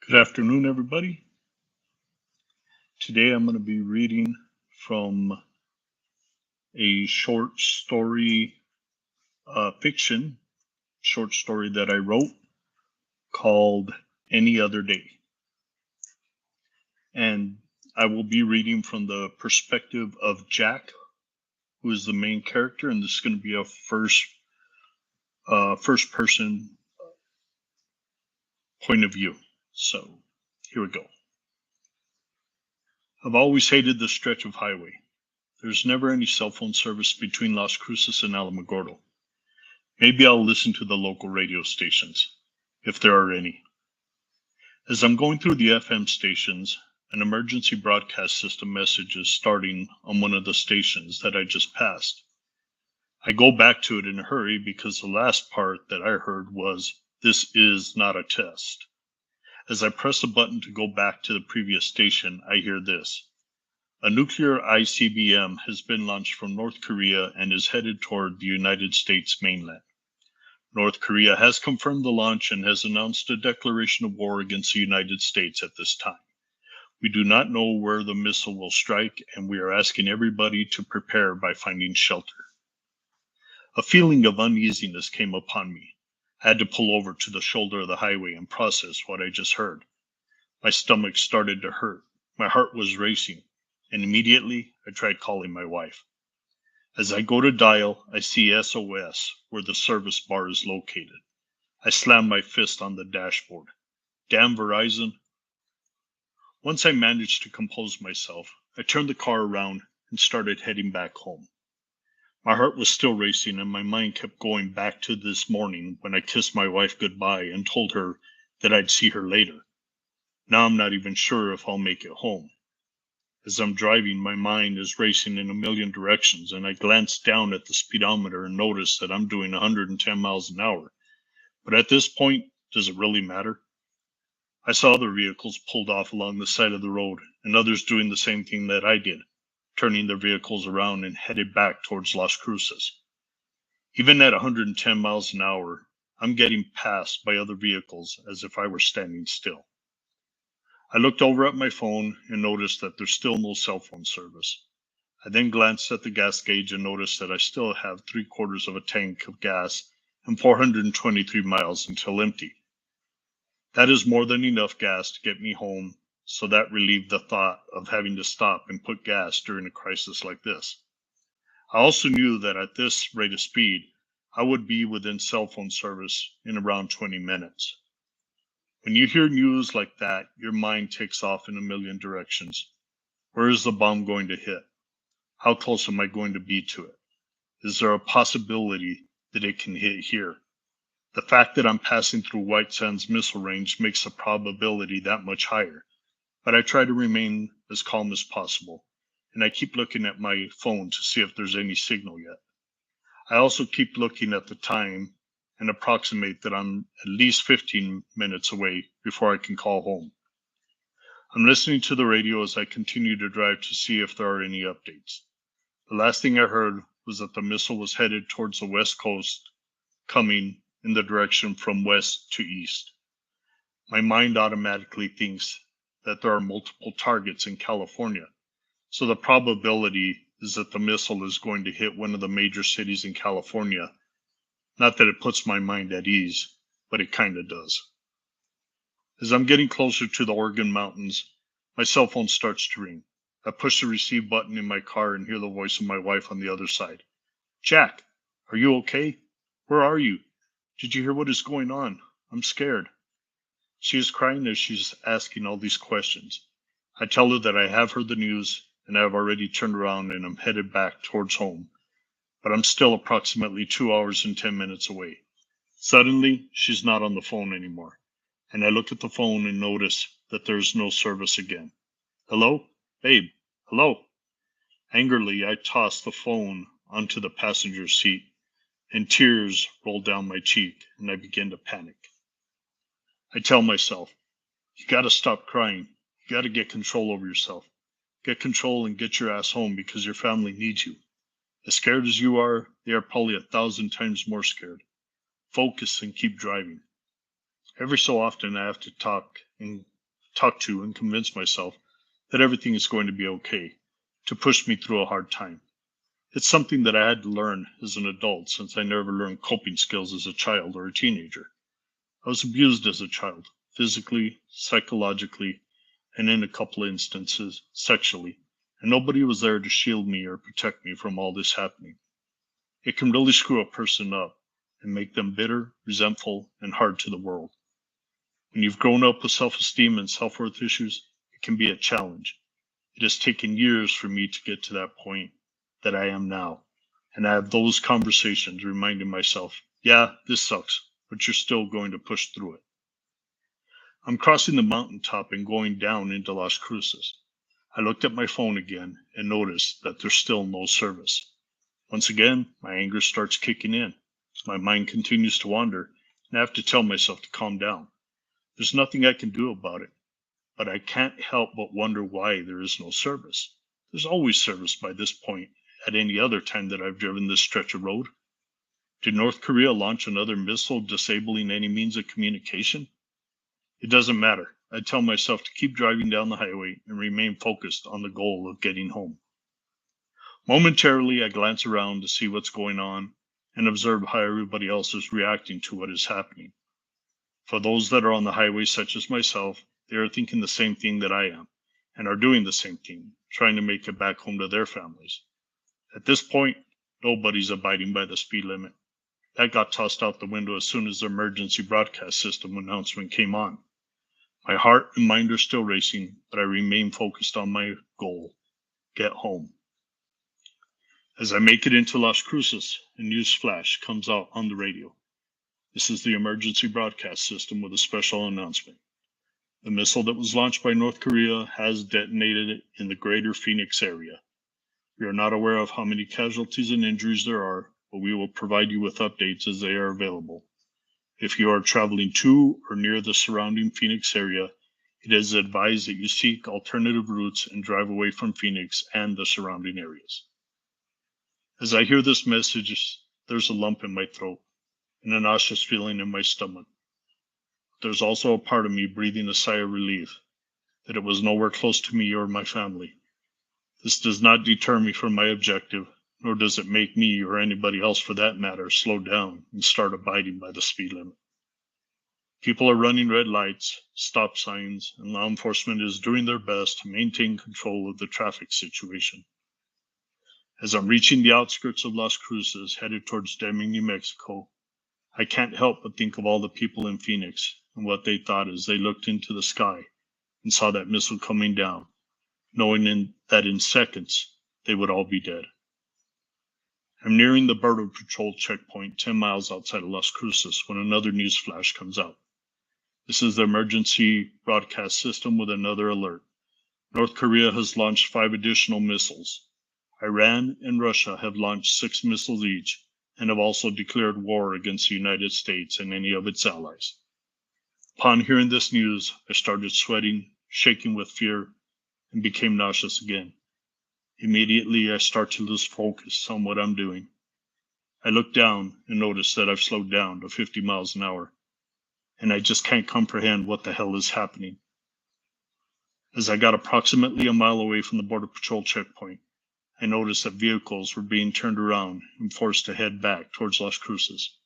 Good afternoon, everybody. Today I'm going to be reading from a short story fiction, short story that I wrote called Any Other Day. And I will be reading from the perspective of Jack, who is the main character, and this is going to be a first person point of view. So here we go. I've always hated this stretch of highway. There's never any cell phone service between Las Cruces and Alamogordo. Maybe I'll listen to the local radio stations, if there are any. As I'm going through the FM stations, an emergency broadcast system message is starting on one of the stations that I just passed. I go back to it in a hurry because the last part that I heard was, "This is not a test." As I press a button to go back to the previous station, I hear this. A nuclear ICBM has been launched from North Korea and is headed toward the United States mainland. North Korea has confirmed the launch and has announced a declaration of war against the United States at this time. We do not know where the missile will strike, and we are asking everybody to prepare by finding shelter. A feeling of uneasiness came upon me. I had to pull over to the shoulder of the highway and process what I just heard. My stomach started to hurt. My heart was racing, and immediately I tried calling my wife. As I go to dial, I see SOS, where the service bar is located. I slam my fist on the dashboard. Damn Verizon. Once I managed to compose myself, I turned the car around and started heading back home. My heart was still racing and my mind kept going back to this morning when I kissed my wife goodbye and told her that I'd see her later. Now I'm not even sure if I'll make it home. As I'm driving, my mind is racing in a million directions, and I glance down at the speedometer and notice that I'm doing 110 miles an hour. But at this point, does it really matter? I saw other vehicles pulled off along the side of the road, and others doing the same thing that I did, turning their vehicles around and headed back towards Las Cruces. Even at 110 miles an hour, I'm getting passed by other vehicles as if I were standing still. I looked over at my phone and noticed that there's still no cell phone service. I then glanced at the gas gauge and noticed that I still have 3/4 of a tank of gas and 423 miles until empty. That is more than enough gas to get me home, so that relieved the thought of having to stop and put gas during a crisis like this. I also knew that at this rate of speed, I would be within cell phone service in around 20 minutes. When you hear news like that, your mind takes off in a million directions. Where is the bomb going to hit? How close am I going to be to it? Is there a possibility that it can hit here? The fact that I'm passing through White Sands missile range makes the probability that much higher, but I try to remain as calm as possible, and I keep looking at my phone to see if there's any signal yet. I also keep looking at the time and approximate that I'm at least 15 minutes away before I can call home. I'm listening to the radio as I continue to drive to see if there are any updates. The last thing I heard was that the missile was headed towards the west coast, coming in the direction from west to east. My mind automatically thinks that there are multiple targets in California, so the probability is that the missile is going to hit one of the major cities in California. Not that it puts my mind at ease, but it kind of does. As I'm getting closer to the Oregon mountains, my cell phone starts to ring. I push the receive button in my car and hear the voice of my wife on the other side. "Jack, are you okay? Where are you? Did you hear what is going on? I'm scared." She is crying as she's asking all these questions. I tell her that I have heard the news and I have already turned around and I'm headed back towards home, but I'm still approximately 2 hours and 10 minutes away. Suddenly, she's not on the phone anymore, and I look at the phone and notice that there is no service again. "Hello? Babe, hello?" Angrily, I toss the phone onto the passenger seat, and tears roll down my cheek, and I begin to panic. I tell myself, "You gotta stop crying. You gotta get control over yourself. Get control and get your ass home because your family needs you. As scared as you are, they are probably 1,000 times more scared. Focus and keep driving." Every so often I have to talk and talk to, and convince myself that everything is going to be okay, to push me through a hard time. It's something that I had to learn as an adult since I never learned coping skills as a child or a teenager. I was abused as a child, physically, psychologically, and in a couple of instances, sexually, and nobody was there to shield me or protect me from all this happening. It can really screw a person up and make them bitter, resentful, and hard to the world. When you've grown up with self-esteem and self-worth issues, it can be a challenge. It has taken years for me to get to that point that I am now. And I have those conversations reminding myself, yeah, this sucks, but you're still going to push through it. I'm crossing the mountaintop and going down into Las Cruces. I looked at my phone again and noticed that there's still no service. Once again, my anger starts kicking in. My mind continues to wander, and I have to tell myself to calm down. There's nothing I can do about it, but I can't help but wonder why there is no service. There's always service by this point at any other time that I've driven this stretch of road. Did North Korea launch another missile disabling any means of communication? It doesn't matter. I tell myself to keep driving down the highway and remain focused on the goal of getting home. Momentarily, I glance around to see what's going on and observe how everybody else is reacting to what is happening. For those that are on the highway, such as myself, they are thinking the same thing that I am and are doing the same thing, trying to make it back home to their families. At this point, nobody's abiding by the speed limit. That got tossed out the window as soon as the emergency broadcast system announcement came on. My heart and mind are still racing, but I remain focused on my goal: get home. As I make it into Las Cruces, a news flash comes out on the radio. This is the emergency broadcast system with a special announcement. The missile that was launched by North Korea has detonated in the greater Phoenix area. We are not aware of how many casualties and injuries there are, but we will provide you with updates as they are available. If you are traveling to or near the surrounding Phoenix area, it is advised that you seek alternative routes and drive away from Phoenix and the surrounding areas. As I hear this message, there's a lump in my throat and a nauseous feeling in my stomach. There's also a part of me breathing a sigh of relief that it was nowhere close to me or my family. This does not deter me from my objective, nor does it make me or anybody else for that matter slow down and start abiding by the speed limit. People are running red lights, stop signs, and law enforcement is doing their best to maintain control of the traffic situation. As I'm reaching the outskirts of Las Cruces, headed towards Deming, New Mexico, I can't help but think of all the people in Phoenix and what they thought as they looked into the sky and saw that missile coming down, knowing that in seconds they would all be dead. I'm nearing the Border Patrol checkpoint 10 miles outside of Las Cruces when another news flash comes out. This is the emergency broadcast system with another alert. North Korea has launched 5 additional missiles. Iran and Russia have launched 6 missiles each and have also declared war against the United States and any of its allies. Upon hearing this news, I started sweating, shaking with fear, and became nauseous again. Immediately, I start to lose focus on what I'm doing. I look down and notice that I've slowed down to 50 miles an hour, and I just can't comprehend what the hell is happening. As I got approximately a mile away from the Border Patrol checkpoint, I noticed that vehicles were being turned around and forced to head back towards Las Cruces.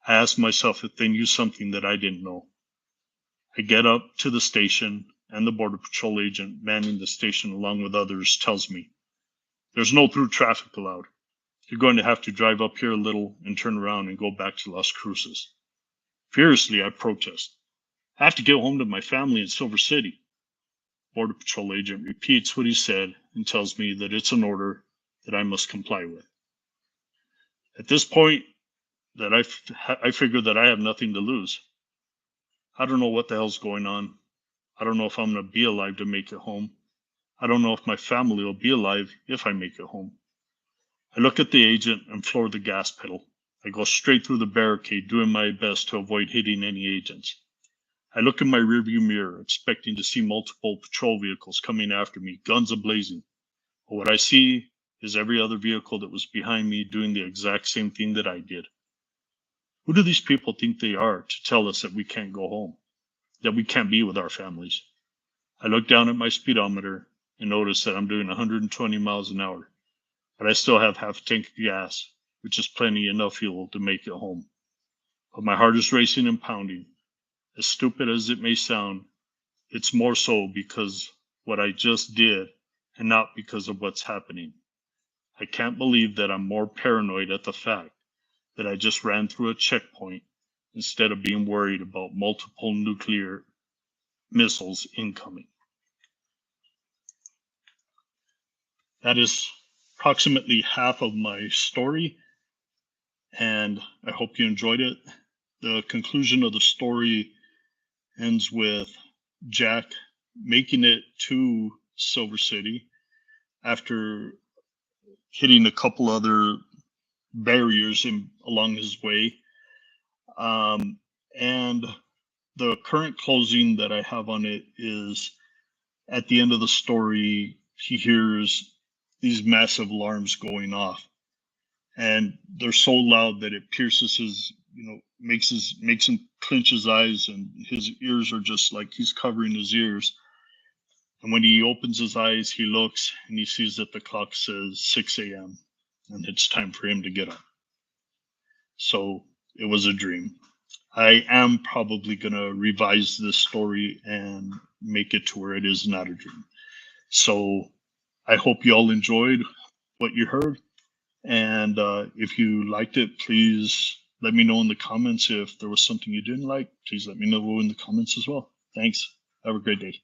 I asked myself if they knew something that I didn't know. I get up to the station, and the Border Patrol agent manning the station along with others tells me, "There's no through traffic allowed. You're going to have to drive up here a little and turn around and go back to Las Cruces." Furiously, I protest. "I have to get home to my family in Silver City." Border Patrol agent repeats what he said and tells me that it's an order that I must comply with. At this point, that I figure that I have nothing to lose. I don't know what the hell's going on. I don't know if I'm going to be alive to make it home. I don't know if my family will be alive if I make it home. I look at the agent and floor the gas pedal. I go straight through the barricade, doing my best to avoid hitting any agents. I look in my rearview mirror, expecting to see multiple patrol vehicles coming after me, guns ablazing. But what I see is every other vehicle that was behind me doing the exact same thing that I did. Who do these people think they are to tell us that we can't go home, that we can't be with our families? I look down at my speedometer and notice that I'm doing 120 miles an hour, but I still have half a tank of gas, which is plenty enough fuel to make it home. But my heart is racing and pounding. As stupid as it may sound, it's more so because what I just did and not because of what's happening. I can't believe that I'm more paranoid at the fact that I just ran through a checkpoint instead of being worried about multiple nuclear missiles incoming. That is approximately half of my story, and I hope you enjoyed it. The conclusion of the story ends with Jack making it to Silver City after hitting a couple other barriers along his way. And the current closing that I have on it is at the end of the story, he hears these massive alarms going off, and they're so loud that it pierces his, makes him clench his eyes, and his ears are just like he's covering his ears. And when he opens his eyes, he looks and he sees that the clock says 6 a.m. and it's time for him to get up. So it was a dream. I am probably going to revise this story and make it to where it is not a dream. So I hope you all enjoyed what you heard. And if you liked it, please let me know in the comments. If there was something you didn't like, please let me know in the comments as well. Thanks. Have a great day.